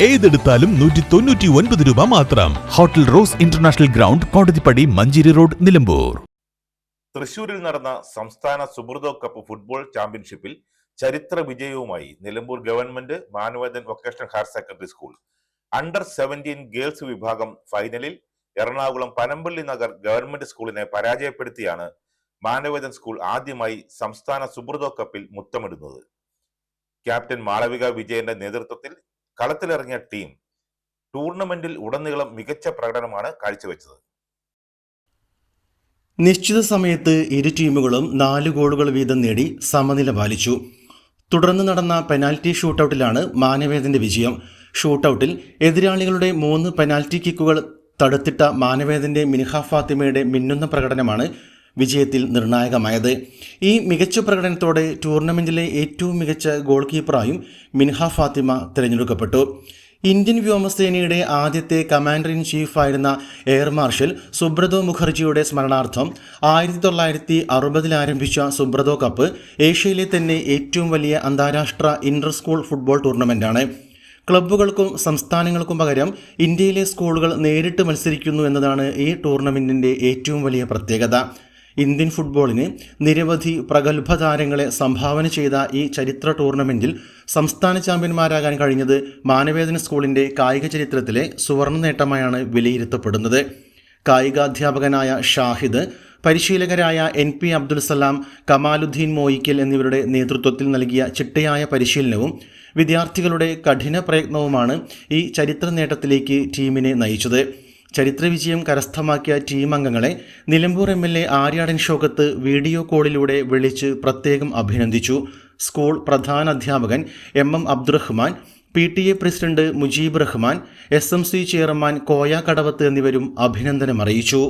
ഏതെടുത്താലും 199 രൂപ മാത്രം. Hotel Rose international ground, Kodathippadi, Manjeri road, Nilambur. തൃശൂരിൽ നടന്ന സംസ്ഥാന സുബ്രതോ കപ്പ് ഫുട്ബോൾ ചാമ്പ്യൻഷിപ്പിൽ ചരിത്ര വിജയവുമായി Nilambur government Manavedan vocational higher secondary school. Under 17 girls വിഭാഗം ഫൈനലിൽ എറണാകുളം പനമ്പള്ളി നഗർ ഗവൺമെന്റ് സ്കൂളിനെ പരാജയപ്പെടുത്തിയാണ് മാനവേദൻ സ്കൂൾ ആദ്യമായി സംസ്ഥാന സുബ്രതോ കപ്പിൽ മുത്തമിടുന്നത്. ക്യാപ്റ്റൻ മാളവിക വിജയന്റെ നേതൃത്വത്തിൽ കളത്തിലിറങ്ങിയ ടീം ടൂർണമെന്റിൽ ഉടനീളം മികച്ച പ്രകടനമാണ് കാഴ്ചവെച്ചത്. നിശ്ചിത സമയത്ത് ഇരു ടീമുകളും 4 ഗോളുകൾ വീതം നേടി സമനില പാലിച്ചു. തുടർന്ന് നടന്ന പെനാൽറ്റി ഷൂട്ടൌട്ടിലാണ് മാനവേദന്റെ വിജയം. ഷൂട്ടൌട്ടിൽ എതിരാളികളുടെ 3 പെനാൽറ്റി കിക്കുകൾ തടുത്തിട്ട മാനവേദന്റെ മിൻഹ ഫാത്തിമയുടെ മിന്നുന്ന പ്രകടനമാണ് വിജയത്തിൽ നിർണായകമായത്. ഈ മികച്ച പ്രകടനത്തോടെ ടൂർണമെന്റിലെ ഏറ്റവും മികച്ച ഗോൾ കീപ്പറായും മിൻഹ ഫാത്തിമ തിരഞ്ഞെടുക്കപ്പെട്ടു. ഇന്ത്യൻ വ്യോമസേനയുടെ ആദ്യത്തെ കമാൻഡർ ഇൻ ചീഫായിരുന്ന എയർ മാർഷൽ സുബ്രതോ മുഖർജിയുടെ സ്മരണാർത്ഥം 1960 ആരംഭിച്ച സുബ്രതോ കപ്പ് ഏഷ്യയിലെ തന്നെ ഏറ്റവും വലിയ അന്താരാഷ്ട്ര ഇന്റർ സ്കൂൾ ഫുട്ബോൾ ടൂർണമെന്റാണ്. ക്ലബ്ബുകൾക്കും സംസ്ഥാനങ്ങൾക്കും പകരം ഇന്ത്യയിലെ സ്കൂളുകൾ നേരിട്ട് മത്സരിക്കുന്നു എന്നതാണ് ഈ ടൂർണമെന്റിന്റെ ഏറ്റവും വലിയ പ്രത്യേകത. ഇന്ത്യൻ ഫുട്ബോളിന് നിരവധി പ്രഗത്ഭ താരങ്ങളെ സംഭാവന ചെയ്ത ഈ ചരിത്ര ടൂർണമെന്റിൽ സംസ്ഥാന ചാമ്പ്യന്മാരാകാൻ കഴിഞ്ഞത് മാനവേദൻ സ്കൂളിന്റെ കായിക ചരിത്രത്തിലെ സുവർണ നേട്ടമായാണ് വിലയിരുത്തപ്പെടുന്നത്. കായികാധ്യാപകനായ ഷാഹിദ്, പരിശീലകരായ NP അബ്ദുൽ സലാം, കമാലുദ്ദീൻ മോയിക്കൽ എന്നിവരുടെ നേതൃത്വത്തിൽ നൽകിയ ചിട്ടയായ പരിശീലനവും വിദ്യാർത്ഥികളുടെ കഠിന പ്രയത്നവുമാണ് ഈ ചരിത്ര നേട്ടത്തിലേക്ക് ടീമിനെ നയിച്ചത്. ചരിത്ര വിജയം കരസ്ഥമാക്കിയ ടീം അംഗങ്ങളെ നിലമ്പൂർ MLA ആര്യാടൻ ഷൗക്കത്ത് വീഡിയോ കോളിലൂടെ വിളിച്ച് പ്രത്യേകം അഭിനന്ദിച്ചു. സ്കൂൾ പ്രധാന അധ്യാപകൻ MM Abdurahman, PTA president Mujeeb Rahman, SMC chairman Koya Kadavath എന്നിവരും അഭിനന്ദനം അറിയിച്ചു.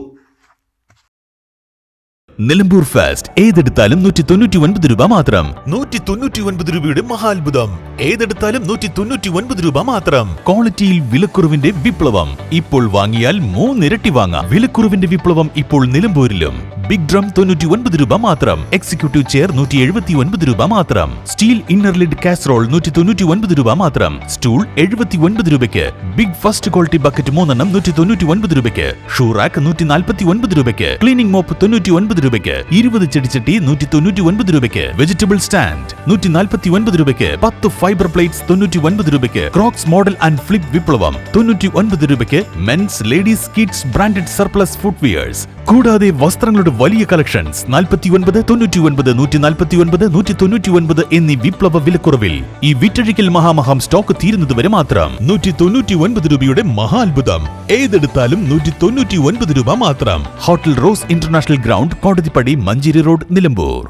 നിലമ്പൂർ ഫാസ്റ്റ് ഏതെടുത്താലും 199 രൂപ മാത്രം. 199 രൂപയുടെ മഹാത്ഭുതം. ഏതെടുത്താലും 199 രൂപ മാത്രം. ക്വാളിറ്റിയിൽ വിലക്കുറവിന്റെ വിപ്ലവം. ഇപ്പോൾ വാങ്ങിയാൽ 3 ഇരട്ടി വാങ്ങാം. വിലക്കുറവിന്റെ വിപ്ലവം ഇപ്പോൾ നിലമ്പൂരിലും. ബിഗ് ഡ്രം 99 രൂപ മാത്രം. എക്സിക്യൂട്ടീവ് ചെയർ 179 രൂപ മാത്രം. സ്റ്റീൽ ഇന്നർ ലിഡ് കാസറോൾ 199 രൂപ മാത്രം. സ്റ്റൂൾ 79 രൂപയ്ക്ക്. ബിഗ് ഫസ്റ്റ് ക്വാളിറ്റി ബക്കറ്റ് 3 എണ്ണം 199 രൂപയ്ക്ക്. ഷൂ റാക്ക് 149 രൂപയ്ക്ക്. ക്ലീനിംഗ് മോപ്പ് 99 രൂപയ്ക്ക്. 20 ചെടിച്ചട്ടി 199 രൂപയ്ക്ക്. വെജിറ്റബിൾ സ്റ്റാൻഡ് 149 രൂപയ്ക്ക്. 10 ഫൈബർ പ്ലേറ്റ്സ് 99 രൂപയ്ക്ക്. ക്രോക്സ് മോഡൽ ആൻഡ് ഫ്ലിപ്പ് വിപ്ലവം 99 രൂപയ്ക്ക്. Men's, ladies, kids branded surplus footwears. കൂടാതെ വസ്ത്രങ്ങളുടെ വലിയ കളക്ഷൻസ് 49, 99, 149, 199 എന്നീ വിപ്ലവ വിലക്കുറവിൽ. ഈ വിറ്റഴിക്കൽ മഹാമഹം സ്റ്റോക്ക് തീരുന്നതുവരെ മാത്രം. 199 രൂപയുടെ മഹാത്ഭുതം. ഏതെടുത്താലും 199 രൂപ മാത്രം. Hotel Rose international ground, Kodathippadi, Manjeri road, Nilambur.